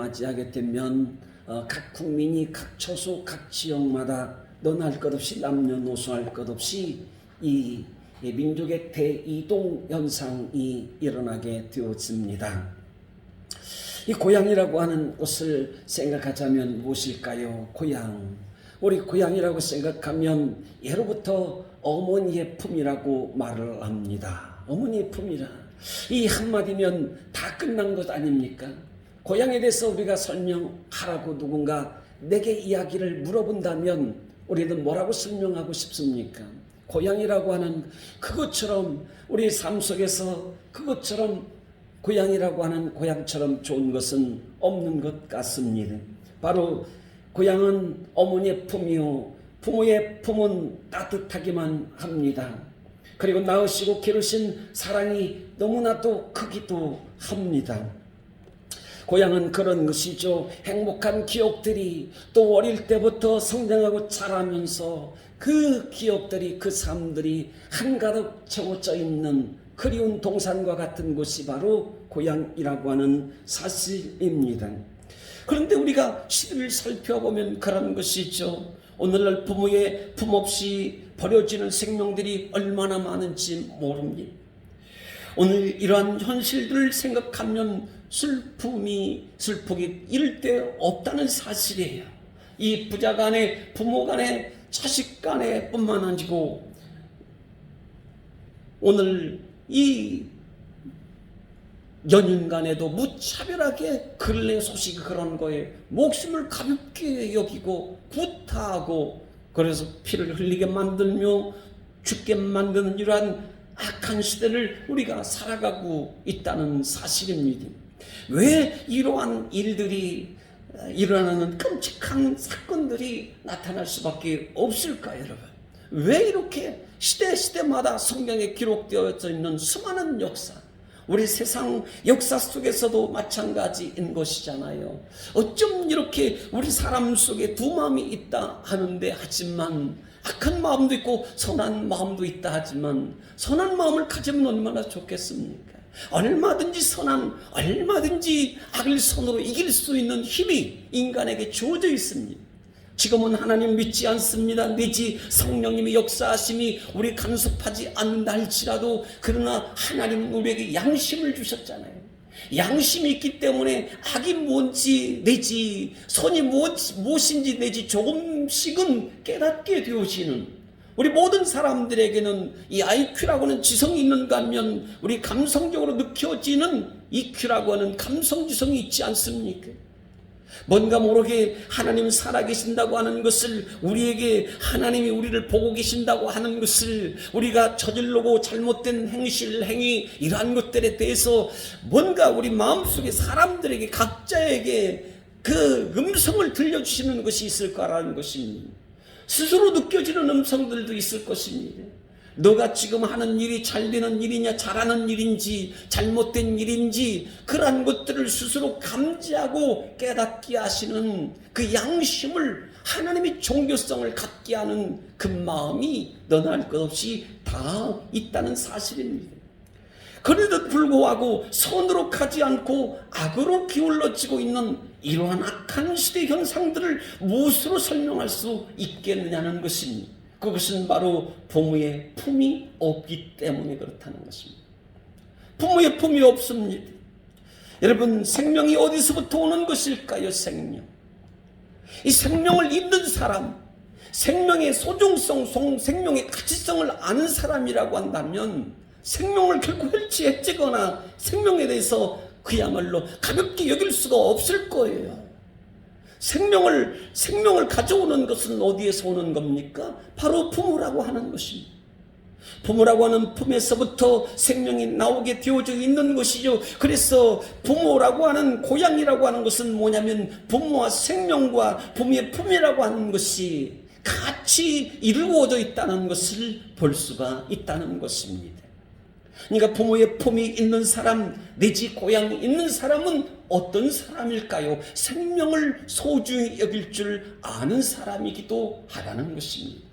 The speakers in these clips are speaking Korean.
맞이하게 되면 각 국민이 각 처소 각 지역마다 너나 할 것 없이 남녀노소 할 것 없이 이 민족의 대이동 현상이 일어나게 되었습니다. 이 고향이라고 하는 것을 생각하자면 무엇일까요? 고향. 우리 고향이라고 생각하면 예로부터 어머니의 품이라고 말을 합니다. 어머니의 품이라. 이 한마디면 다 끝난 것 아닙니까? 고향에 대해서 우리가 설명하라고 누군가 내게 이야기를 물어본다면 우리는 뭐라고 설명하고 싶습니까? 고향이라고 하는 그것처럼 우리 삶 속에서 그것처럼 고향이라고 하는 고향처럼 좋은 것은 없는 것 같습니다. 바로 고향은 어머니의 품이요 부모의 품은 따뜻하기만 합니다. 그리고 낳으시고 기르신 사랑이 너무나도 크기도 합니다. 고향은 그런 것이죠. 행복한 기억들이 또 어릴 때부터 성장하고 자라면서 그 기억들이 그 삶들이 한가득 채워져 있는 그리운 동산과 같은 곳이 바로 고향이라고 하는 사실입니다. 그런데 우리가 시를 살펴보면 그런 것이죠. 오늘날 부모의 품 없이 버려지는 생명들이 얼마나 많은지 모릅니다. 오늘 이러한 현실들을 생각하면 슬프기 이를 데 없다는 사실이에요. 이 부자 간에 부모 간에 자식 간에 뿐만 아니고 오늘 이 연인 간에도 무차별하게 근래 소식이 그런 거에 목숨을 가볍게 여기고 구타하고 그래서 피를 흘리게 만들며 죽게 만드는 이러한 악한 시대를 우리가 살아가고 있다는 사실입니다. 왜 이러한 일들이 일어나는 끔찍한 사건들이 나타날 수밖에 없을까요, 여러분? 왜 이렇게 시대마다 성경에 기록되어져 있는 수많은 역사, 우리 세상 역사 속에서도 마찬가지인 것이잖아요. 어쩜 이렇게 우리 사람 속에 두 마음이 있다 하는데 하지만 악한 마음도 있고 선한 마음도 있다 하지만 선한 마음을 가지면 얼마나 좋겠습니까? 얼마든지 악을 손으로 이길 수 있는 힘이 인간에게 주어져 있습니다. 지금은 하나님 믿지 않습니다. 내지 성령님의 역사하심이 우리 간섭하지 않는다 할지라도 그러나 하나님은 우리에게 양심을 주셨잖아요. 양심이 있기 때문에 악이 뭔지 내지 선이 무엇인지 내지 조금씩은 깨닫게 되어지는 우리 모든 사람들에게는 이 IQ라고 하는 지성이 있는가 하면 우리 감성적으로 느껴지는 EQ라고 하는 감성지성이 있지 않습니까? 뭔가 모르게 하나님 살아계신다고 하는 것을 우리에게 하나님이 우리를 보고 계신다고 하는 것을 우리가 저질르고 잘못된 행위 이러한 것들에 대해서 뭔가 우리 마음속에 사람들에게 각자에게 그 음성을 들려주시는 것이 있을 거라는 것입니다. 스스로 느껴지는 음성들도 있을 것입니다. 너가 지금 하는 일이 잘 되는 일이냐 잘하는 일인지 잘못된 일인지 그러한 것들을 스스로 감지하고 깨닫게 하시는 그 양심을 하나님의 종교성을 갖게 하는 그 마음이 너나 할 것 없이 다 있다는 사실입니다. 그래도 불구하고 선으로 가지 않고 악으로 기울어지고 있는 이러한 악한 시대 현상들을 무엇으로 설명할 수 있겠느냐는 것입니다. 그것은 바로 부모의 품이 없기 때문에 그렇다는 것입니다. 부모의 품이 없습니다. 여러분, 생명이 어디서부터 오는 것일까요? 생명. 이 생명을 잊는 사람, 생명의 소중성, 생명의 가치성을 아는 사람이라고 한다면 생명을 결코 헬지거나 생명에 대해서 그야말로 가볍게 여길 수가 없을 거예요. 생명을 가져오는 것은 어디에서 오는 겁니까? 바로 부모라고 하는 것입니다. 부모라고 하는 품에서부터 생명이 나오게 되어져 있는 것이죠. 그래서 부모라고 하는 고향이라고 하는 것은 뭐냐면 부모와 생명과 부모의 품이라고 하는 것이 같이 이루어져 있다는 것을 볼 수가 있다는 것입니다. 그러니까 부모의 품이 있는 사람 내지 고향이 있는 사람은 어떤 사람일까요? 생명을 소중히 여길 줄 아는 사람이기도 하다는 것입니다.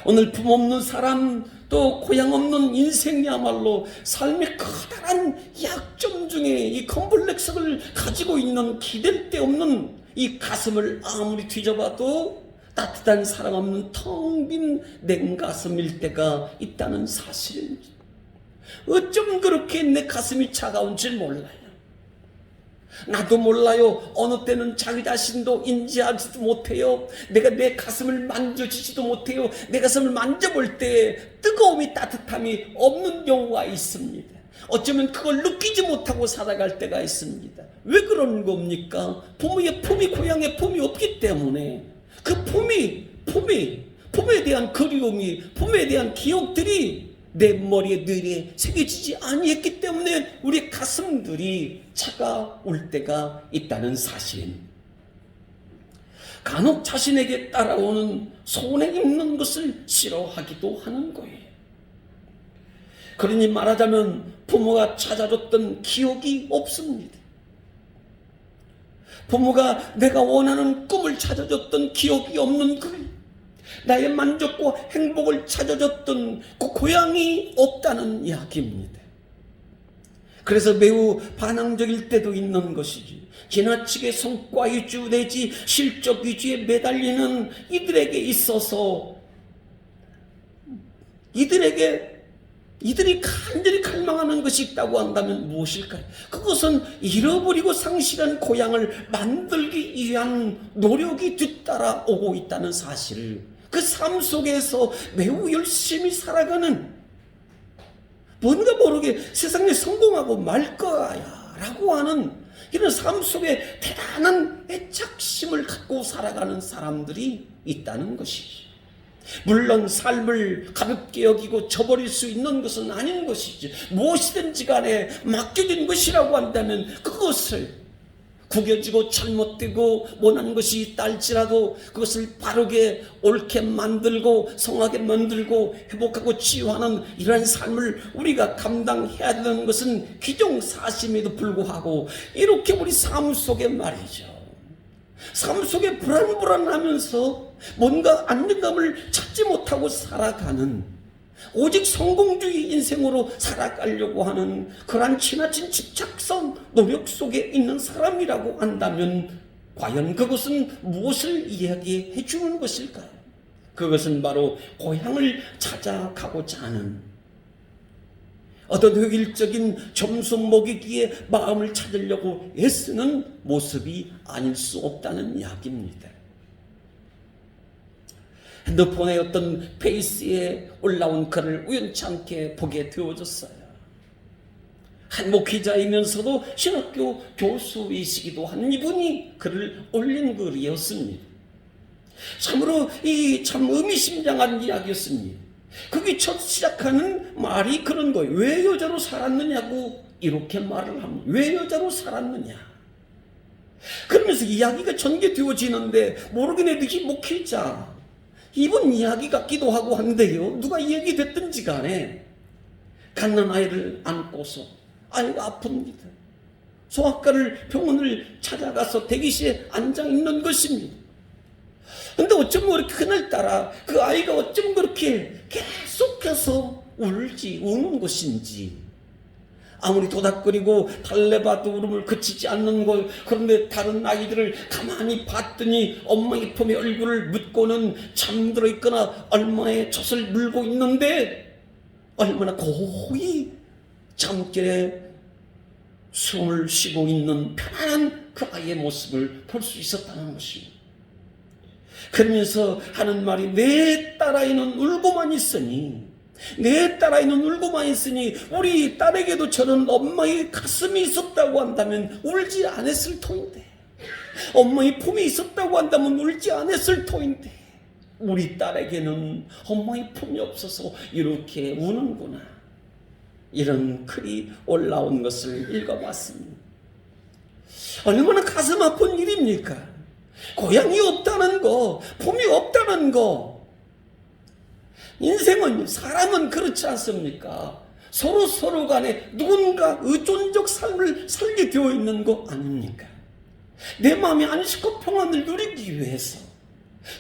오늘 부모 없는 사람, 또 고향 없는 인생이야말로 삶의 커다란 약점 중에 이 컴플렉스를 가지고 있는 기댈 데 없는 이 가슴을 아무리 뒤져봐도 따뜻한 사랑 없는 텅 빈 냉가슴일 때가 있다는 사실입니다. 어쩜 그렇게 내 가슴이 차가운 줄 몰라요. 나도 몰라요. 어느 때는 자기 자신도 인지하지도 못해요. 내가 내 가슴을 만져주지도 못해요. 내 가슴을 만져볼 때 뜨거움이 따뜻함이 없는 경우가 있습니다. 어쩌면 그걸 느끼지 못하고 살아갈 때가 있습니다. 왜 그런 겁니까? 부모의 품이, 고향의 품이 없기 때문에 그 품에 대한 그리움이, 품에 대한 기억들이 내 머리에 뇌리에 새겨지지 아니했기 때문에 우리 가슴들이 차가울 때가 있다는 사실입니다. 간혹 자신에게 따라오는 손에 입는 것을 싫어하기도 하는 거예요. 그러니 말하자면 부모가 찾아줬던 기억이 없습니다. 부모가 내가 원하는 꿈을 찾아줬던 기억이 없는 거예요. 나의 만족과 행복을 찾아줬던 그 고향이 없다는 이야기입니다. 그래서 매우 반항적일 때도 있는 것이지. 지나치게 성과 위주 내지 실적 위주에 매달리는 이들에게 있어서 이들이 간절히 갈망하는 것이 있다고 한다면 무엇일까요? 그것은 잃어버리고 상실한 고향을 만들기 위한 노력이 뒤따라오고 있다는 사실을, 그 삶 속에서 매우 열심히 살아가는, 뭔가 모르게 세상에 성공하고 말 거야 라고 하는 이런 삶 속에 대단한 애착심을 갖고 살아가는 사람들이 있다는 것이지. 물론 삶을 가볍게 여기고 저버릴 수 있는 것은 아닌 것이지. 무엇이든지 간에 맡겨진 것이라고 한다면 그것을 구겨지고 잘못되고 원하는 것이 있다 할지라도 그것을 바르게 옳게 만들고 성하게 만들고 회복하고 치유하는 이러한 삶을 우리가 감당해야 되는 것은 기정사실임에도 불구하고 이렇게 우리 삶 속에 말이죠, 삶 속에 불안하면서 뭔가 안정감을 찾지 못하고 살아가는, 오직 성공주의 인생으로 살아가려고 하는 그러한 지나친 집착성 노력 속에 있는 사람이라고 한다면 과연 그것은 무엇을 이야기해 주는 것일까요? 그것은 바로 고향을 찾아가고자 하는 어떤 획일적인 점수 먹이기에 마음을 찾으려고 애쓰는 모습이 아닐 수 없다는 이야기입니다. 핸드폰의 어떤 페이스에 올라온 글을 우연치 않게 보게 되어졌어요. 한 목회자이면서도 신학교 교수이시기도 한 이분이 글을 올린 글이었습니다. 참으로 참 의미심장한 이야기였습니다. 그게 첫 시작하는 말이 그런 거예요. 왜 여자로 살았느냐고 이렇게 말을 합니다. 왜 여자로 살았느냐. 그러면서 이야기가 전개되어지는데 모르긴 해도 이 목회자 이분 이야기 같기도 하고 한데요, 누가 얘기됐든지 간에 갓난 아이를 안고서 아이가 아픕니다. 소아과를 병원을 찾아가서 대기실에 앉아있는 것입니다. 근데 어쩜 그렇게 그날따라 그 아이가 어쩜 그렇게 계속해서 우는 것인지, 아무리 도닥거리고 달래봐도 울음을 그치지 않는 것. 그런데 다른 아이들을 가만히 봤더니 엄마의 품에 얼굴을 묻고는 잠들어 있거나 얼마의 젖을 물고 있는데 얼마나 고이 잠결에 숨을 쉬고 있는 편안한 그 아이의 모습을 볼 수 있었다는 것입니다. 그러면서 하는 말이, 내 딸아이는 울고만 있으니 우리 딸에게도 저는 엄마의 가슴이 있었다고 한다면 울지 않았을 터인데, 엄마의 품이 있었다고 한다면 울지 않았을 터인데 우리 딸에게는 엄마의 품이 없어서 이렇게 우는구나. 이런 글이 올라온 것을 읽어봤습니다. 얼마나 가슴 아픈 일입니까? 고향이 없다는 거, 품이 없다는 거. 인생은, 사람은 그렇지 않습니까? 서로 간에 누군가 의존적 삶을 살게 되어 있는 거 아닙니까? 내 마음의 안식과 평안을 누리기 위해서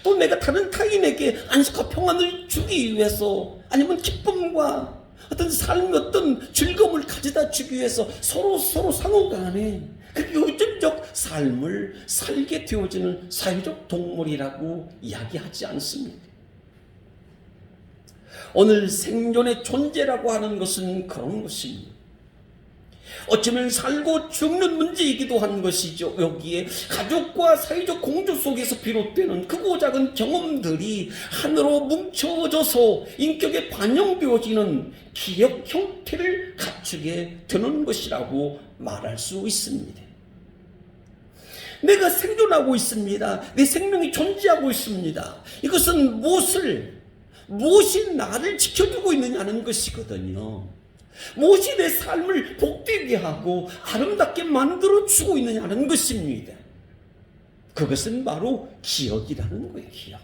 또 내가 다른 타인에게 안식과 평안을 주기 위해서, 아니면 기쁨과 어떤 삶의 어떤 즐거움을 가져다 주기 위해서 서로 상호간에 그 요즘적 삶을 살게 되어지는 사회적 동물이라고 이야기하지 않습니다. 오늘 생존의 존재라고 하는 것은 그런 것입니다. 어쩌면 살고 죽는 문제이기도 한 것이죠. 여기에 가족과 사회적 공조 속에서 비롯되는 크고 작은 경험들이 하나로 뭉쳐져서 인격에 반영되어지는 기억 형태를 갖추게 되는 것이라고 말할 수 있습니다. 내가 생존하고 있습니다. 내 생명이 존재하고 있습니다. 이것은 무엇이 나를 지켜주고 있느냐는 것이거든요. 무엇이 내 삶을 복되게 하고 아름답게 만들어주고 있느냐는 것입니다. 그것은 바로 기억이라는 거예요. 기억.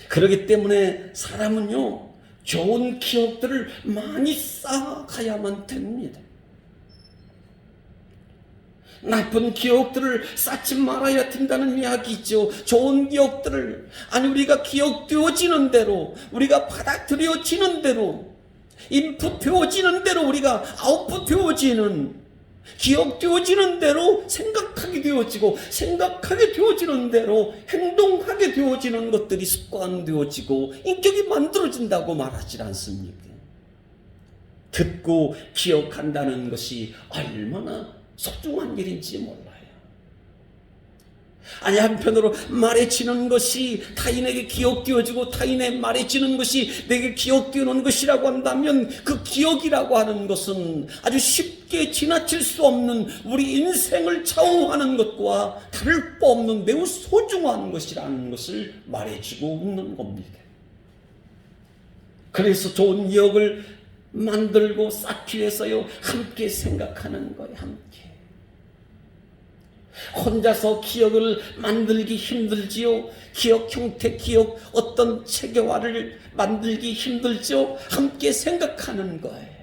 그렇기 때문에 사람은요, 좋은 기억들을 많이 쌓아가야만 됩니다. 나쁜 기억들을 쌓지 말아야 된다는 이야기죠. 좋은 기억들을, 아니 우리가 기억되어지는 대로, 우리가 받아들여지는 대로, 인풋되어지는 대로, 우리가 아웃풋되어지는, 기억되어지는 대로 생각하게 되어지고, 생각하게 되어지는 대로 행동하게 되어지는 것들이 습관되어지고 인격이 만들어진다고 말하지 않습니까? 듣고 기억한다는 것이 얼마나 소중한 일인지 몰라요. 아니, 한편으로 말해지는 것이 타인에게 기억되어지고 타인의 말해지는 것이 내게 기억되는 것이라고 한다면, 그 기억이라고 하는 것은 아주 쉽게 지나칠 수 없는 우리 인생을 좌우하는 것과 다를 바 없는 매우 소중한 것이라는 것을 말해주고 있는 겁니다. 그래서 좋은 기억을 만들고 쌓기 위해서요, 함께 생각하는 거예요. 함께. 혼자서 기억을 만들기 힘들지요. 기억 형태, 기억 어떤 체계화를 만들기 힘들죠. 함께 생각하는 거예요.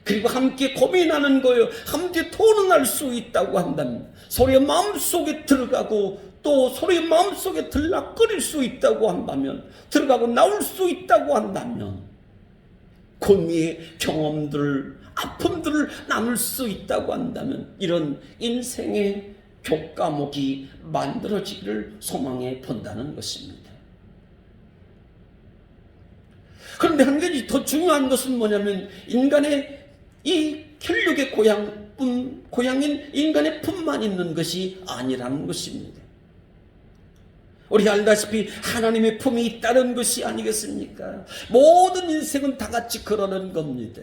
그리고 함께 고민하는 거예요. 함께 토론할 수 있다고 한다면, 서로의 마음속에 들어가고 또 서로의 마음속에 들락거릴 수 있다고 한다면, 들어가고 나올 수 있다고 한다면, 고미의 경험들을, 아픔들을 나눌 수 있다고 한다면, 이런 인생의 교과목이 만들어지기를 소망해 본다는 것입니다. 그런데 한 가지 더 중요한 것은 뭐냐면, 인간의 이 혈육의 고향인 인간의 품만 있는 것이 아니라는 것입니다. 우리 알다시피 하나님의 품이 있다는 것이 아니겠습니까? 모든 인생은 다 같이 그러는 겁니다.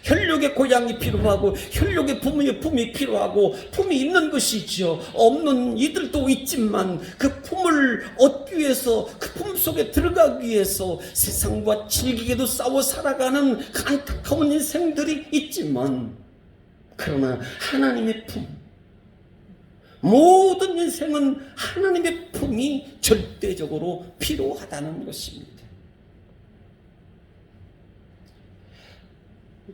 혈육의 고향이 필요하고 혈육의 품이 필요하고, 품이 있는 것이죠. 없는 이들도 있지만 그 품을 얻기 위해서, 그 품 속에 들어가기 위해서 세상과 질기게도 싸워 살아가는 안타까운 인생들이 있지만, 그러나 하나님의 품, 모든 인생은 하나님의 품이 절대적으로 필요하다는 것입니다.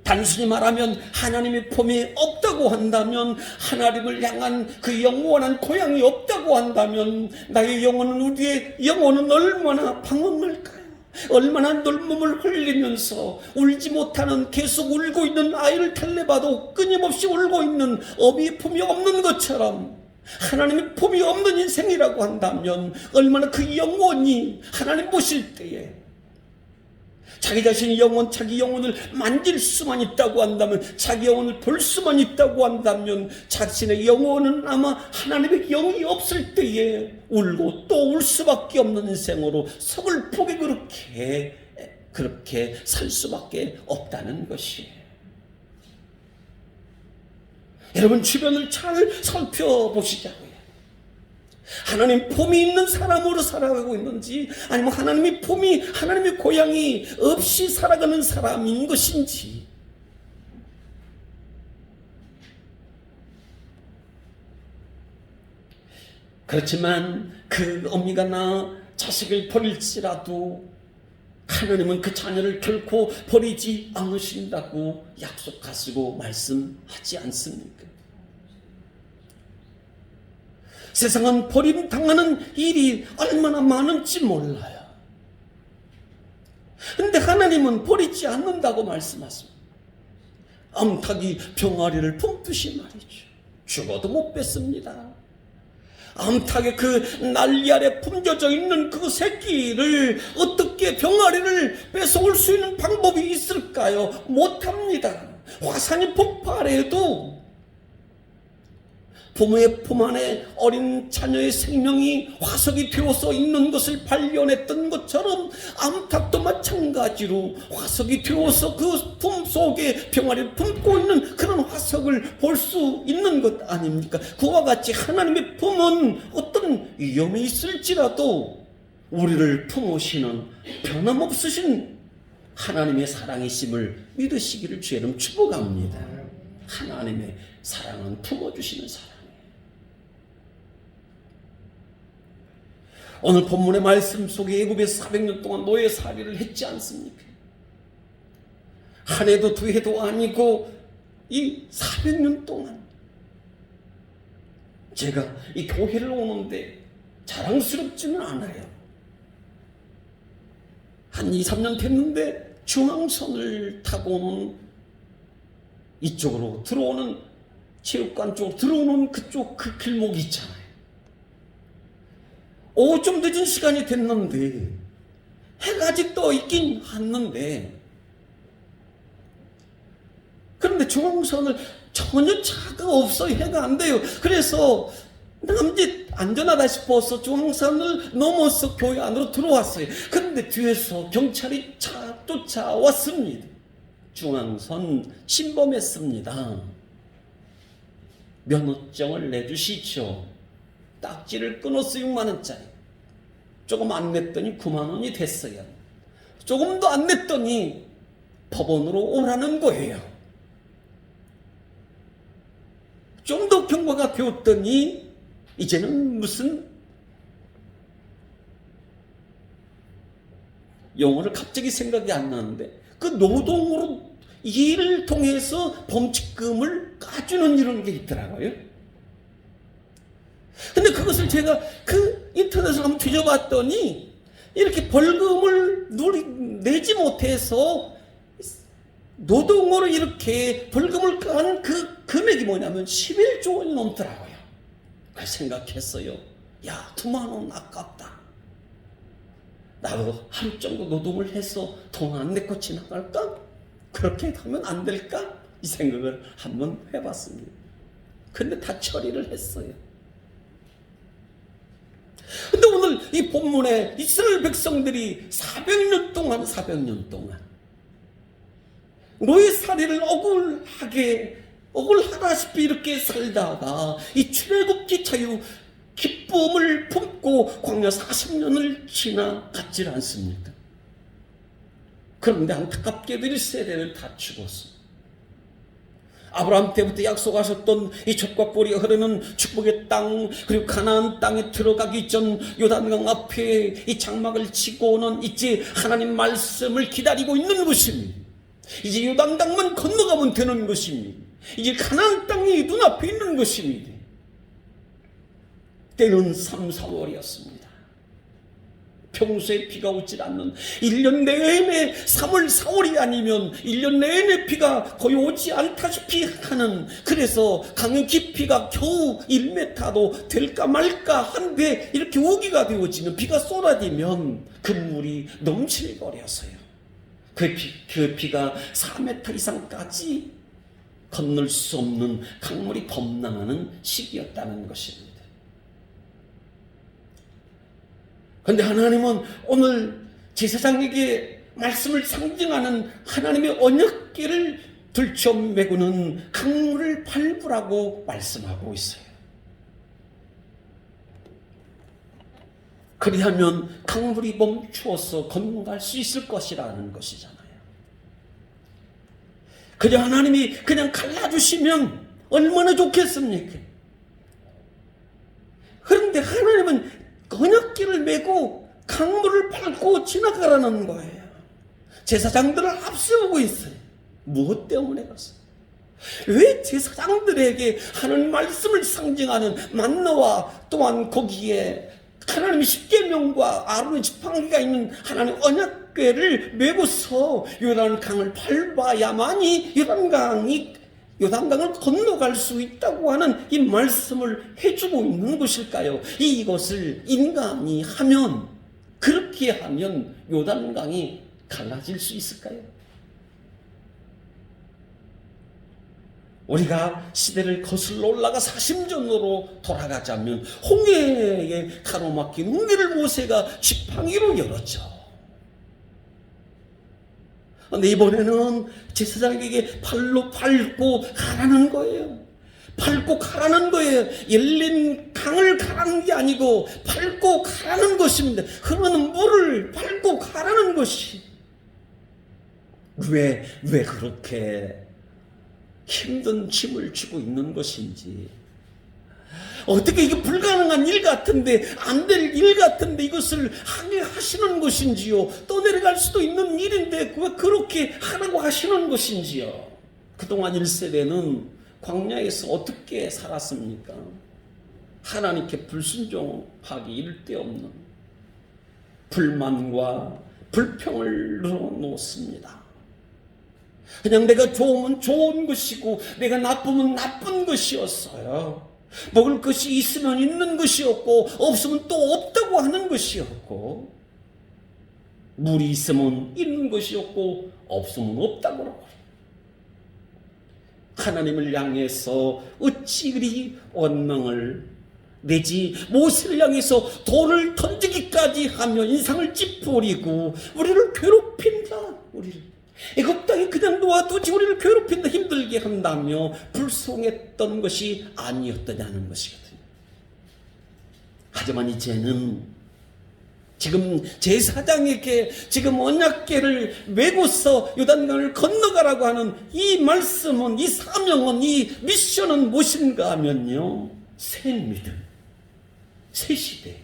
단순히 말하면 하나님의 품이 없다고 한다면, 하나님을 향한 그 영원한 고향이 없다고 한다면, 나의 영혼은, 우리의 영혼은 얼마나 방황할까요? 얼마나 눈물을 흘리면서 울지 못하는, 계속 울고 있는 아이를 달래봐도 끊임없이 울고 있는 어미의 품이 없는 것처럼, 하나님의 품이 없는 인생이라고 한다면 얼마나 그 영혼이 하나님 보실 때에 자기 자신의 영혼, 자기 영혼을 만질 수만 있다고 한다면, 자기 영혼을 볼 수만 있다고 한다면, 자신의 영혼은 아마 하나님의 영이 없을 때에 울고 또 울 수밖에 없는 인생으로 서글프게 그렇게 살 수밖에 없다는 것이에요. 여러분, 주변을 잘 살펴보시자고요. 하나님 품이 있는 사람으로 살아가고 있는지, 아니면 하나님의 품이, 하나님의 고향이 없이 살아가는 사람인 것인지. 그렇지만 그 어미가 나 자식을 버릴지라도 하나님은 그 자녀를 결코 버리지 않으신다고 약속하시고 말씀하지 않습니까? 세상은 버림당하는 일이 얼마나 많은지 몰라요. 근데 하나님은 버리지 않는다고 말씀하십니다. 암탉이 병아리를 품듯이 말이죠. 죽어도 못 뺐습니다. 암탉의 그 난리 아래 품겨져 있는 그 새끼를 어떻게 병아리를 뺏어올 수 있는 방법이 있을까요? 못합니다. 화산이 폭발해도 부모의 품 안에 어린 자녀의 생명이 화석이 되어서 있는 것을 발견했던 것처럼 암탉도 마찬가지로 화석이 되어서 그 품 속에 병아리를 품고 있는 그런 화석을 볼 수 있는 것 아닙니까? 그와 같이 하나님의 품은 어떤 위험이 있을지라도 우리를 품으시는 변함없으신 하나님의 사랑이심을 믿으시기를 주의 이름 축복합니다. 하나님의 사랑은 품어주시는 사랑이에요. 오늘 본문의 말씀 속에 애굽에서 400년 동안 노예살이를 했지 않습니까? 한 해도 두 해도 아니고 이 400년 동안 제가 이 교회를 오는데 자랑스럽지는 않아요. 한 2, 3년 됐는데 중앙선을 타고 오는 이쪽으로 들어오는 체육관 쪽으로 들어오는 그쪽 그 길목이 있잖아요. 좀 늦은 시간이 됐는데 해가 아직 떠 있긴 했는데 그런데 중앙선을 전혀 차가 없어요. 해가 안 돼요. 그래서 남짓 안전하다 싶어서 중앙선을 넘어서 교회 안으로 들어왔어요. 그런데 뒤에서 경찰이 쫓아왔습니다. 중앙선 침범했습니다. 면허증을 내주시죠. 딱지를 끊어서 6만 원짜리. 조금 안 냈더니 9만 원이 됐어요. 조금도 안 냈더니 법원으로 오라는 거예요. 좀 더 경과가 되었더니 이제는 무슨 용어를 갑자기 생각이 안 나는데 그 노동으로 일을 통해서 범칙금을 까주는 이런 게 있더라고요. 근데 그것을 제가 그 인터넷을 한번 뒤져봤더니 이렇게 벌금을 내지 못해서 노동으로 이렇게 벌금을 깐 그 금액이 뭐냐면 11조 원이 넘더라고요. 그래서 생각했어요. 야, 2만 원 아깝다. 나도 하루 정도 노동을 해서 돈 안 내고 지나갈까? 그렇게 하면 안 될까? 이 생각을 한번 해봤습니다. 근데 다 처리를 했어요. 근데 오늘 이 본문에 이스라엘 백성들이 400년 동안 노예살이를 억울하다시피 이렇게 살다가 이 출애굽기 자유 기쁨을 품고 광야 40년을 지나갔질 않습니까? 그런데 안타깝게도 1세대를 다 죽었어. 아브라함 때부터 약속하셨던 이 젖과 꿀이 흐르는 축복의 땅, 그리고 가나안 땅에 들어가기 전 요단강 앞에 이 장막을 치고는 이제 하나님 말씀을 기다리고 있는 것입니다. 이제 요단강만 건너가면 되는 것입니다. 이제 가나안 땅이 눈앞에 있는 것입니다. 때는 3, 4월이었습니다. 평소에 비가 오질 않는 1년 내내 3월, 4월이 아니면 1년 내내 비가 거의 오지 않다시피 하는, 그래서 강의 깊이가 겨우 1m도 될까 말까 한데 이렇게 우기가 되어지는 비가 쏟아지면 그 물이 넘칠거려서요. 그 비가 4m 이상까지 건널 수 없는 강물이 범람하는 시기였다는 것입니다. 그런데 하나님은 오늘 제사장에게 말씀을 상징하는 하나님의 언약궤를 들쳐매고는 강물을 밟으라고 말씀하고 있어요. 그리하면 강물이 멈추어서 건너갈 수 있을 것이라는 것이잖아요. 그냥 하나님이 그냥 갈라주시면 얼마나 좋겠습니까? 그런데 하나님은 언약궤를 메고 강물을 밟고 지나가라는 거예요. 제사장들을 앞세우고 있어요. 무엇 때문에 그렇습니까? 왜 제사장들에게 하는 말씀을 상징하는 만나와 또한 거기에 하나님의 십계명과 아론의 지팡이가 있는 하나님의 언약궤를 메고서 요단강을 밟아야만이 요단강을 건너갈 수 있다고 하는 이 말씀을 해주고 있는 것일까요? 이것을 인간이 하면, 그렇게 하면 요단강이 갈라질 수 있을까요? 우리가 시대를 거슬러 올라가 사심전으로 돌아가자면 홍해에 가로막힌 홍해를 모세가 지팡이로 열었죠. 근데 이번에는 제사장에게 발로 밟고 가라는 거예요. 밟고 가라는 거예요. 열린 강을 가라는 게 아니고 밟고 가라는 것입니다. 흐르는 물을 밟고 가라는 것이. 왜 그렇게 힘든 짐을 지고 있는 것인지, 어떻게 이게 불가능한 일 같은데, 안 될 일 같은데 이것을 하게 하시는 것인지요, 떠내려갈 수도 있는 일인데 왜 그렇게 하라고 하시는 것인지요. 그동안 1세대는 광야에서 어떻게 살았습니까? 하나님께 불순종하기 일대 없는 불만과 불평을 늘어놓습니다. 그냥 내가 좋으면 좋은 것이고 내가 나쁘면 나쁜 것이었어요. 먹을 것이 있으면 있는 것이었고 없으면 또 없다고 하는 것이었고, 물이 있으면 있는 것이었고 없으면 없다고 그러고, 하나님을 향해서 어찌 그리 원망을 내지 모세를 향해서 돌을 던지기까지 하며 인상을 찌푸리고 우리를 괴롭힌다, 우리를 애굽 땅에 그냥 놓아두지 우리를 괴롭힌다, 힘들게 한다며 불송했던 것이 아니었더냐는 것이거든요. 하지만 이제는 지금 제사장에게 지금 언약궤를 메고서 요단강을 건너가라고 하는 이 말씀은, 이 사명은, 이 미션은 무엇인가 하면요, 새 믿음, 새 시대,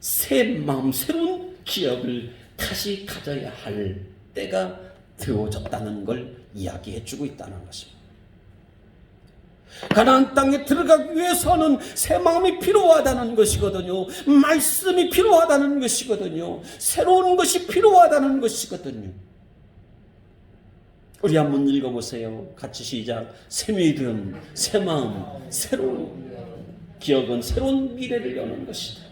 새 마음, 새로운 기억을 다시 가져야 할 때가 되어졌다는 걸 이야기해 주고 있다는 것입니다. 가나안 땅에 들어가기 위해서는 새 마음이 필요하다는 것이거든요. 말씀이 필요하다는 것이거든요. 새로운 것이 필요하다는 것이거든요. 우리 한번 읽어보세요. 같이 시작. 새 믿음, 새 마음, 새로운 기억은 새로운 미래를 여는 것이다.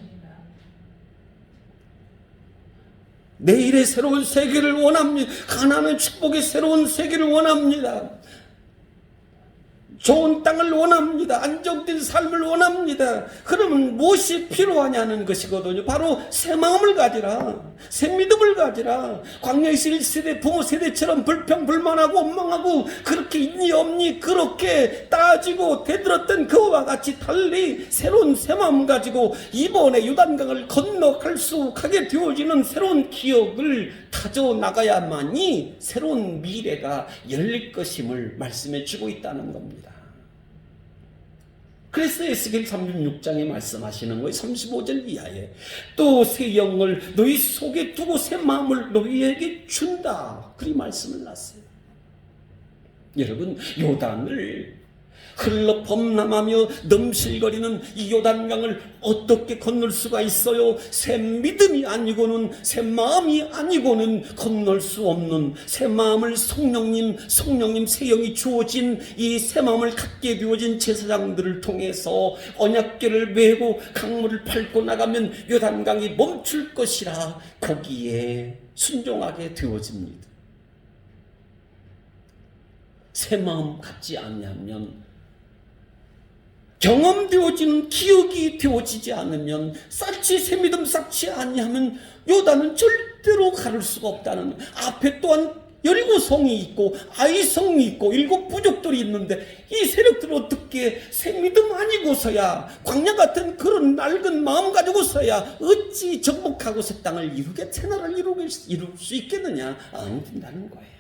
내일의 새로운 세계를 원합니다. 가나안의 축복의 새로운 세계를 원합니다. 좋은 땅을 원합니다. 안정된 삶을 원합니다. 그러면 무엇이 필요하냐는 것이거든요. 바로 새 마음을 가지라, 새 믿음을 가지라. 광야에서 1세대 부모 세대처럼 불평불만하고 원망하고 그렇게 있니 없니 그렇게 따지고 대들었던 그와 같이 달리 새로운 새 마음 가지고 이번에 요단강을 건너갈 수 가게 되어지는 새로운 기억을 가져나가야만이 새로운 미래가 열릴 것임을 말씀해 주고 있다는 겁니다. 그래서 에스겔 36장에 말씀하시는 거예요. 35절 이하에 또 새 영을 너희 속에 두고 새 마음을 너희에게 준다, 그리 말씀을 놨어요. 여러분, 요단을 흘러 범람하며 넘실거리는 이 요단강을 어떻게 건널 수가 있어요? 새 믿음이 아니고는, 새 마음이 아니고는 건널 수 없는, 새 마음을 성령님 새 영이 주어진 이 새 마음을 갖게 되어진 제사장들을 통해서 언약궤를 메고 강물을 밟고 나가면 요단강이 멈출 것이라 거기에 순종하게 되어집니다. 새 마음 갖지 않냐면, 경험되어지는 기억이 되어지지 않으면, 쌓지 새 믿음 쌓지 아니하면 요단은 절대로 가를 수가 없다는. 앞에 또한 여리고성이 있고 아이성이 있고 7 부족들이 있는데 이 세력들을 어떻게 새 믿음 아니고서야, 광야 같은 그런 낡은 마음 가지고서야 어찌 정복하고 새 땅을 이루게, 새 나라를 이룰 수 있겠느냐? 안 된다는 거예요.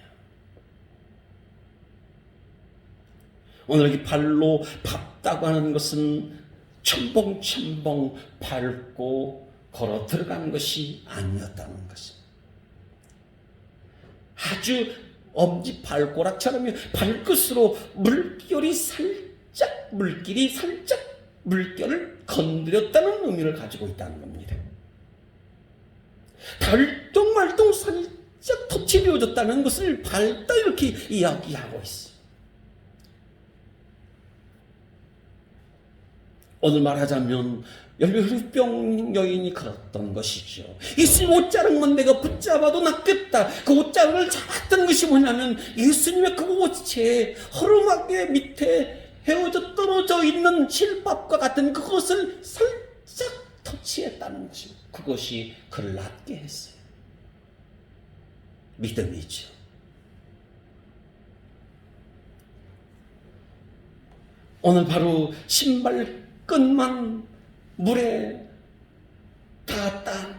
오늘 이 발로 밟다고 하는 것은 첨벙첨벙 밟고 걸어 들어가는 것이 아니었다는 것입니다. 아주 엄지 발가락처럼 발끝으로 물결이 살짝 물결을 건드렸다는 의미를 가지고 있다는 겁니다. 달동말동 살짝 터치되어졌다는 것을 밝다 이렇게 이야기하고 있어요. 오늘 말하자면 열혈병 여인이 그랬던 것이죠. 예수님 옷자락만 내가 붙잡아도 낫겠다. 그 옷자락을 잡았던 것이 뭐냐면 예수님의 그 옷에 허름하게 밑에 헤어져 떨어져 있는 실밥과 같은 그것을 살짝 터치했다는 것입니다. 그것이 그를 낫게 했어요. 믿음이죠. 오늘 바로 신발 끈만 물에 닿았다.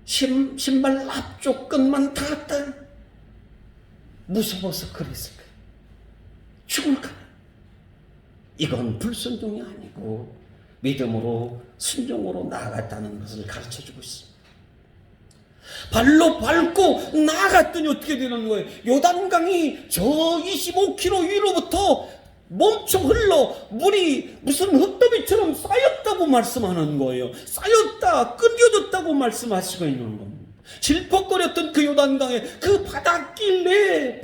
신발 앞쪽 끈만 닿았다. 무서워서 그랬을 거예요. 죽을까? 이건 불순종이 아니고 믿음으로 순종으로 나아갔다는 것을 가르쳐주고 있습니다. 발로 밟고 나아갔더니 어떻게 되는 거예요? 요단강이 저 25km 위로부터 멈춰 흘러 물이 무슨 흙더미처럼 쌓였다고 말씀하는 거예요. 쌓였다, 끊겨졌다고 말씀하시고 있는 겁니다. 질퍽거렸던 그 요단강의 그 바닷길이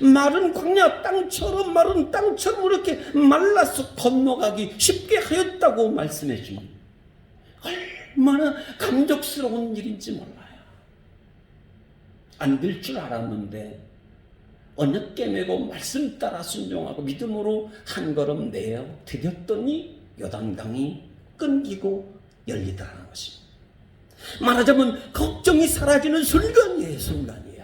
마른 광야 땅처럼 마른 땅처럼 이렇게 말라서 건너가기 쉽게 하였다고 말씀해 줍니다. 얼마나 감격스러운 일인지 몰라요. 안 될 줄 알았는데 언약 깨매고 말씀 따라 순종하고 믿음으로 한 걸음 내어 디뎠더니 요단강이 끊기고 열리더라는 것입니다. 말하자면 걱정이 사라지는 순간이에요.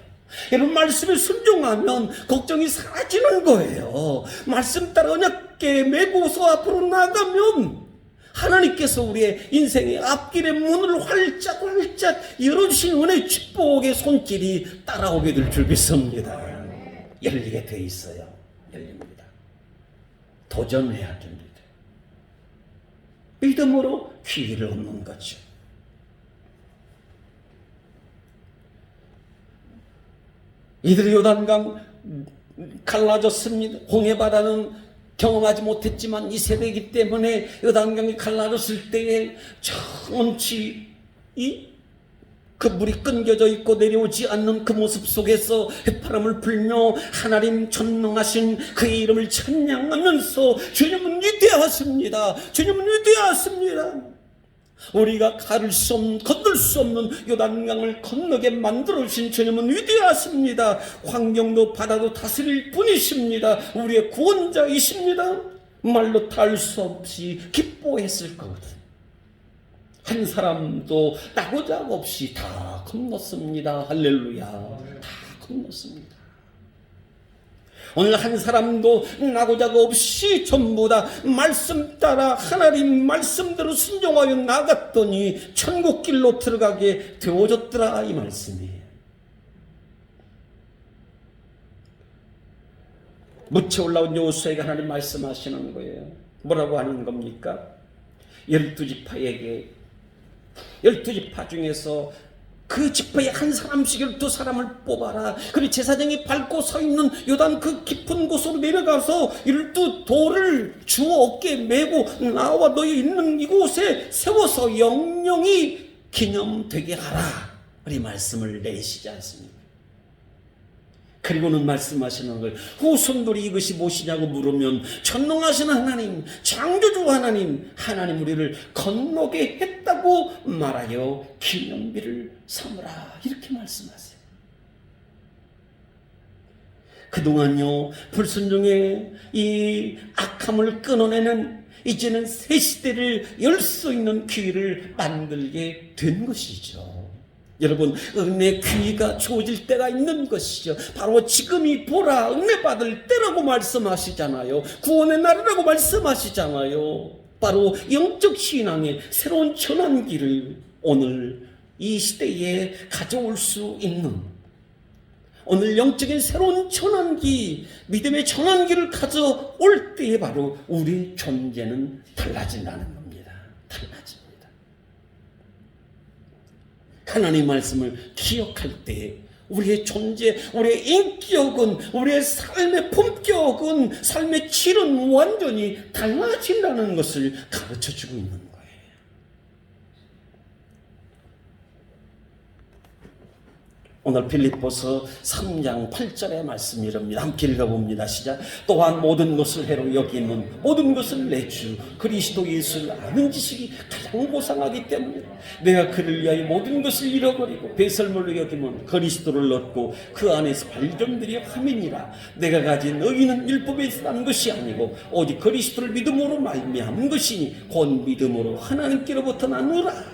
여러분 말씀에 순종하면 걱정이 사라지는 거예요. 말씀 따라 언약 깨매고서 앞으로 나가면 하나님께서 우리의 인생의 앞길의 문을 활짝 열어주신 은혜의 축복의 손길이 따라오게 될 줄 믿습니다. 열리게 돼 있어요. 열립니다. 도전해야 됩니다. 믿음으로 기회를 얻는 거죠. 이들이 요단강 갈라졌습니다. 홍해바다는 경험하지 못했지만 이 세대이기 때문에 요단강이 갈라졌을 때에 정치 그 물이 끊겨져 있고 내려오지 않는 그 모습 속에서 휘파람을 불며 하나님 전능하신 그의 이름을 찬양하면서 주님은 위대하십니다. 주님은 위대하십니다. 우리가 건널 수 없는 요단강을 건너게 만들어주신 주님은 위대하십니다. 환경도 바다도 다스릴 분이십니다. 우리의 구원자이십니다. 말로 다 할 수 없이 기뻐했을 거거든. 한 사람도 나고작 없이 다 건넜습니다. 할렐루야. 다 건넜습니다. 오늘 한 사람도 나고작 없이 전부 다 말씀 따라 하나님 말씀대로 순종하여 나갔더니 천국길로 들어가게 되어졌더라 이 말씀이에요. 묻혀 올라온 여호수아에게 하나님 말씀하시는 거예요. 뭐라고 하는 겁니까? 12지파에게 12지파 중에서 그 지파에 한 사람씩 12사람을 뽑아라. 그리고 제사장이 밟고 서 있는 요단 그 깊은 곳으로 내려가서 12돌을 주어 어깨에 메고 나와 너희 있는 이곳에 세워서 영영이 기념되게 하라. 이 말씀을 내리시지 않습니까? 그리고는 말씀하시는 거예요. 후손들이 이것이 무엇이냐고 물으면 전능하신 하나님, 창조주 하나님 우리를 건너게 했다고 말하여 기념비를 삼으라. 이렇게 말씀하세요. 그동안요 불순종의 이 악함을 끊어내는 이제는 새 시대를 열 수 있는 기회를 만들게 된 것이죠. 여러분 은혜 귀가 주어질 때가 있는 것이죠. 바로 지금이 보라 은혜 받을 때라고 말씀하시잖아요. 구원의 날이라고 말씀하시잖아요. 바로 영적 신앙의 새로운 전환기를 오늘 이 시대에 가져올 수 있는, 오늘 영적인 새로운 전환기, 믿음의 전환기를 가져올 때에 바로 우리의 존재는 달라진다는 겁니다. 달라집니다. 하나님의 말씀을 기억할 때 우리의 존재, 우리의 인격은, 우리의 삶의 품격은, 삶의 질은 완전히 달라진다는 것을 가르쳐주고 있는 거예요. 오늘 빌립보서 3장 8절의 말씀이 이럽니다. 함께 읽어봅니다. 시작. 또한 모든 것을 해로 여기는 모든 것을 내 주 그리스도 예수를 아는 지식이 가장 고상하기 때문에 내가 그를 위하여 모든 것을 잃어버리고 배설물로 여기면 그리스도를 얻고 그 안에서 발견들이 함이니라. 내가 가진 의는 율법에서 난 것이 아니고 오직 그리스도를 믿음으로 말미암은 것이니 곧 믿음으로 하나님께로부터 나누라.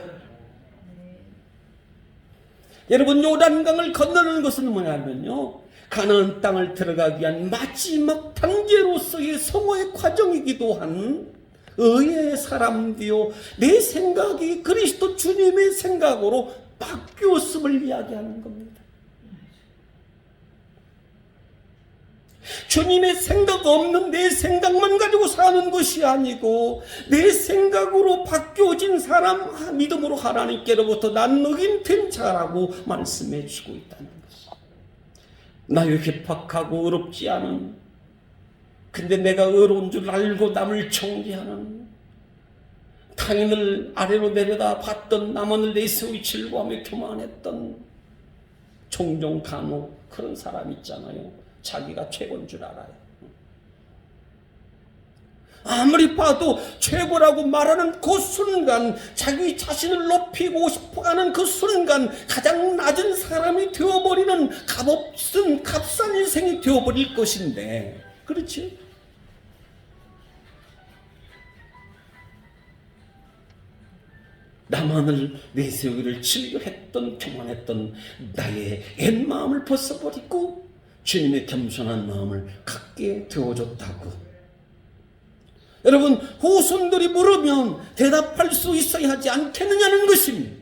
여러분, 요단강을 건너는 것은 뭐냐면요, 가나안 땅을 들어가기 위한 마지막 단계로서의 성화의 과정이기도 한 의의 사람들이요, 내 생각이 그리스도 주님의 생각으로 바뀌었음을 이야기하는 겁니다. 주님의 생각 없는 내 생각만 가지고 사는 것이 아니고 내 생각으로 바뀌어진 사람, 믿음으로 하나님께로부터 난 흑인된 자라고 말씀해 주고 있다는 것입니다. 나의 괴팍하고 어렵지 않은, 근데 내가 의로운 줄 알고 남을 정죄하는, 타인을 아래로 내려다 봤던, 남을 내세우기 질투하며 교만했던, 종종 간혹 그런 사람 있잖아요. 자기가 최고인 줄 알아요. 아무리 봐도 최고라고 말하는 그 순간, 자기 자신을 높이고 싶어하는 그 순간 가장 낮은 사람이 되어버리는 값없은 값싼 인생이 되어버릴 것인데, 그렇지? 나만을 내세우기를 즐겨했던, 교만했던 나의 옛 마음을 벗어버리고 주님의 겸손한 마음을 갖게 되어줬다고. 여러분, 후손들이 물으면 대답할 수 있어야 하지 않겠느냐는 것입니다.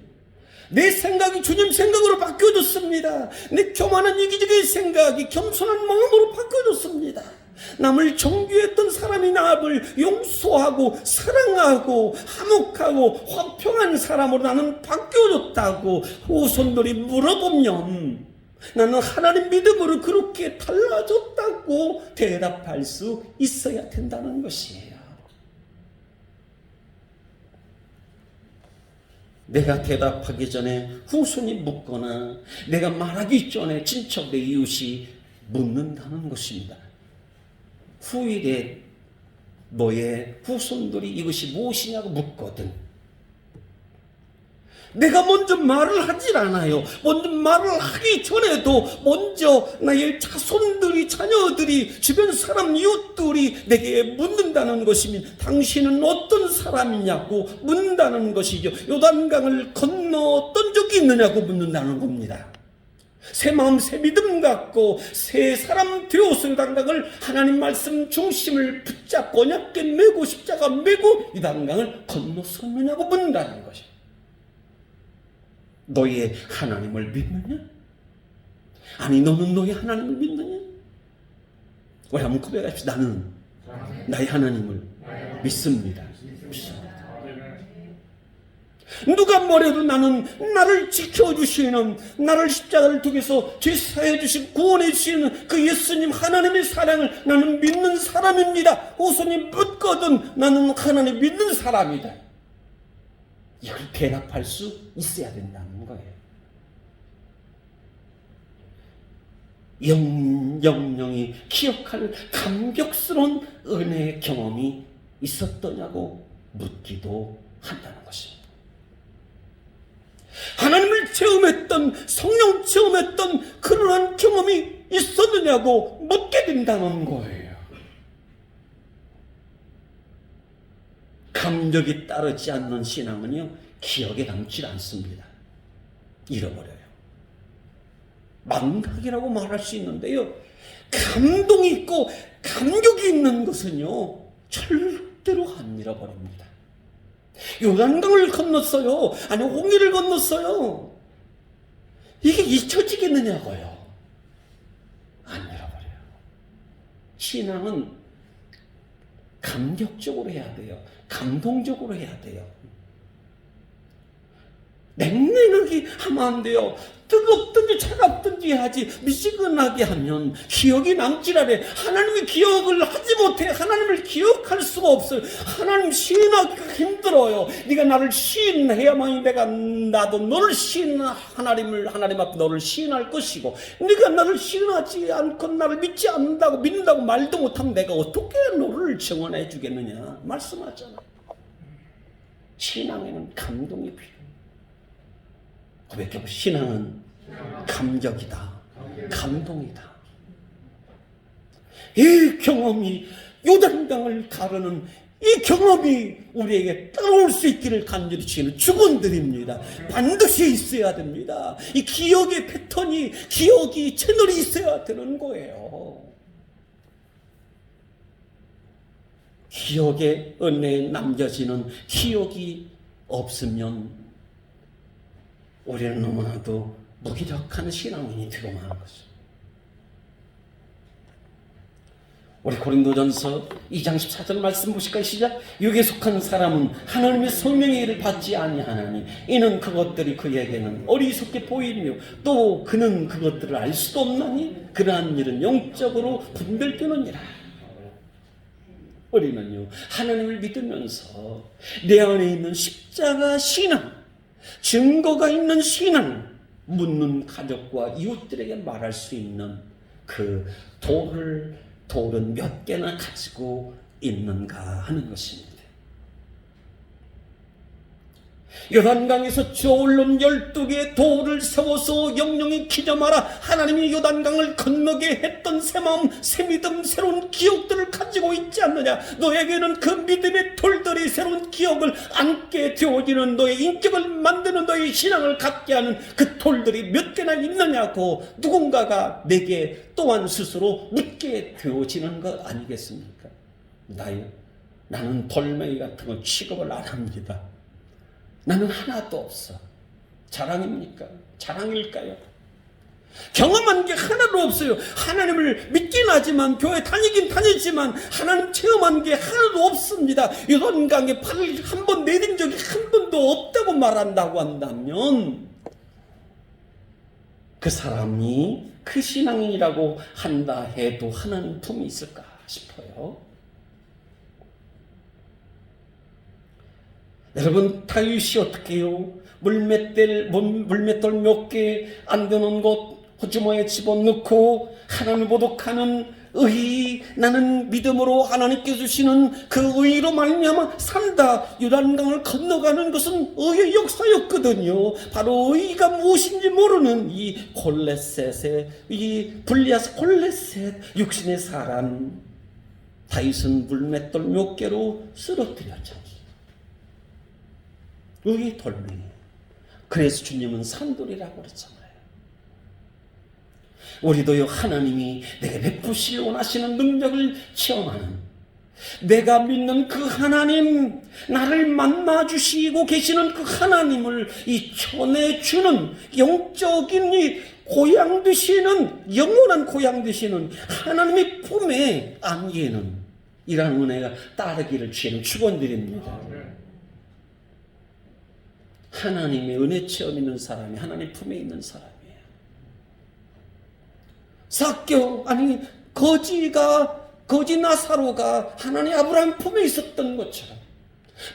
내 생각이 주님 생각으로 바뀌어졌습니다. 내 교만한 이기적인 생각이 겸손한 마음으로 바뀌어졌습니다. 남을 정죄했던 사람이 남을 용서하고 사랑하고 화목하고 화평한 사람으로 나는 바뀌어졌다고 후손들이 물어보면 나는 하나님 믿음으로 그렇게 달라졌다고 대답할 수 있어야 된다는 것이에요. 내가 대답하기 전에 후손이 묻거나 내가 말하기 전에 친척 내 이웃이 묻는다는 것입니다. 후일에 너의 후손들이 이것이 무엇이냐고 묻거든, 내가 먼저 말을 하질 않아요. 먼저 말을 하기 전에도 먼저 나의 자손들이, 자녀들이, 주변 사람, 이웃들이 내게 묻는다는 것이면 당신은 어떤 사람이냐고 묻는다는 것이죠. 요단강을 건너던 적이 있느냐고 묻는다는 겁니다. 새 마음, 새 믿음 갖고 새 사람 되어서 요단강을 하나님 말씀 중심을 붙잡고 언약궤 메고 십자가 메고 요단강을 건너섰느냐고 묻는다는 것이죠. 너의 하나님을 믿느냐? 아니, 너는 너의 하나님을 믿느냐? 우리 한번 고백합시다. 나는 나의 하나님을 믿습니다. 누가 뭐래도 나는 나를 지켜주시는, 나를 십자가를 통해서 죄 사해 주신, 구원해 주시는 그 예수님 하나님의 사랑을 나는 믿는 사람입니다. 후손이 묻거든 나는 하나님 믿는 사람이다. 이걸 대답할 수 있어야 된다는 거예요. 영영이 기억할 감격스러운 은혜의 경험이 있었더냐고 묻기도 한다는 것입니다. 하나님을 체험했던, 성령 체험했던 그러한 경험이 있었느냐고 묻게 된다는 거예요. 감격이 따르지 않는 신앙은요, 기억에 남지 않습니다. 잃어버려요. 망각이라고 말할 수 있는데요, 감동이 있고 감격이 있는 것은요 절대로 안 잃어버립니다. 요단강을 건넜어요. 아니, 홍해를 건넜어요. 이게 잊혀지겠느냐고요. 안 잃어버려요. 신앙은 감격적으로 해야 돼요. 감동적으로 해야 돼요. 냉랭하게 하면 안 돼요. 뜨겁든지 차갑든지 하지 미지근하게 하면 기억이 남지라래. 하나님의 기억을 하지 못해. 하나님을 기억할 수가 없어요. 하나님 시인하기가 힘들어요. 네가 나를 시인해야만이 나도 너를 하나님 앞에 너를 시인할 것이고, 네가 나를 시인하지 않고 나를 믿지 않는다고 믿는다고 말도 못하면 내가 어떻게 너를 증언해 주겠느냐 말씀하잖아요. 신앙에는 감동이 필요해요. 고백해보. 신앙은 감격이다. 감동이다. 이 경험이, 요단강을 가르는 이 경험이 우리에게 따라올 수 있기를 간절히 축원드립니다. 반드시 있어야 됩니다. 이 기억의 패턴이, 기억이 채널이 있어야 되는 거예요. 기억의 은혜에 남겨지는 기억이 없으면 우리는 너무나도 무기력한 신앙인이 되고 마는 것입니다. 우리 고린도전서 2장 14절 말씀 보실까요? 시작. 육에 속한 사람은 하나님의 성령의 일을 받지 아니하나니 이는 그것들이 그에게는 어리석게 보이며 또 그는 그것들을 알 수도 없나니 그러한 일은 영적으로 분별되느니라. 우리는요, 하나님을 믿으면서 내 안에 있는 십자가 신앙, 증거가 있는 신앙, 묻는 가족과 이웃들에게 말할 수 있는 그 돌은 몇 개나 가지고 있는가 하는 것입니다. 요단강에서 저울른 12개의 돌을 세워서 영영이 기념하라. 하나님이 요단강을 건너게 했던 새 마음, 새 믿음, 새로운 기억들을 가지고 있지 않느냐. 너에게는 그 믿음의 돌들이 새로운 기억을 안게 되어지는, 너의 인격을 만드는, 너의 신앙을 갖게 하는 그 돌들이 몇 개나 있느냐고 누군가가 내게 또한 스스로 묻게 되어지는 것 아니겠습니까? 나는 돌멩이 같은 거 취급을 안 합니다. 나는 하나도 없어. 자랑입니까? 자랑일까요? 경험한 게 하나도 없어요. 하나님을 믿긴 하지만, 교회 다니긴 다니지만 하나님 체험한 게 하나도 없습니다. 요단강에 발을 한 번 내딘 적이 한 번도 없다고 말한다고 한다면 그 사람이 그 신앙인이라고 한다 해도 하나님 품이 있을까 싶어요. 여러분, 다윗이 어떻게 해요? 물맷돌 몇 개 안 되는 곳 호주머니에 집어넣고 하나님을 모독하는 의의, 나는 믿음으로 하나님께 주시는 그 의의로 말미암아 산다. 요단강을 건너가는 것은 의의 역사였거든요. 바로 의의가 무엇인지 모르는 이 골레셋의, 이 블리아스 골레셋 육신의 사람 다윗은 물맷돌 몇 개로 쓰러뜨렸죠. 의의 돌멩이. 그래서 주님은 산돌이라고 그랬잖아요. 우리도요, 하나님이 내게 베푸시길 원하시는 능력을 체험하는, 내가 믿는 그 하나님, 나를 만나주시고 계시는 그 하나님을 이 전해주는 영적인 이 고향 되시는, 영원한 고향 되시는 하나님의 품에 안기는 이러한 은혜가 따르기를 주님 축원드립니다. 하나님의 은혜 체험 있는 사람이 하나님 품에 있는 사람이에요. 삭개오, 아니 거지 나사로가 하나님 아브라함 품에 있었던 것처럼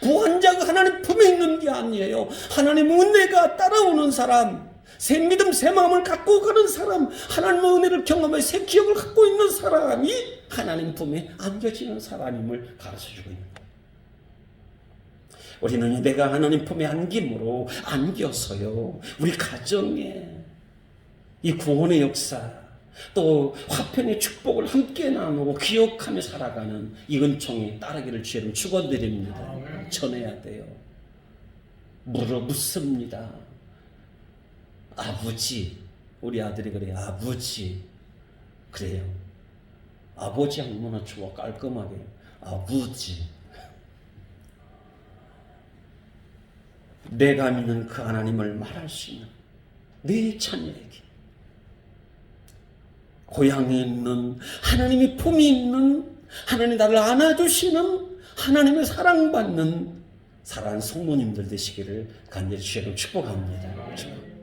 부환자가 하나님 품에 있는 게 아니에요. 하나님 은혜가 따라오는 사람, 새 믿음, 새 마음을 갖고 가는 사람, 하나님의 은혜를 경험해 새 기억을 갖고 있는 사람이 하나님 품에 안겨지는 사람임을 가르쳐주고 있는 거예요. 우리는 내가 하나님 품에 안김으로 안겨서요, 우리 가정에 이 구원의 역사, 또 화평의 축복을 함께 나누고 기억하며 살아가는 이 은총이 따르기를 주님 축원드립니다. 전해야 돼요. 묻습니다. 아버지, 우리 아들이 그래요. 아버지. 그래요. 아버지 얼마나 좋아, 깔끔하게. 아버지. 내가 믿는 그 하나님을 말할 수 있는 내 자녀에게, 고향에 있는 하나님의 품이 있는, 하나님 나를 안아주시는, 하나님의 사랑받는 사랑하는 성도님들 되시기를 간절히 주의로 축복합니다. 축복.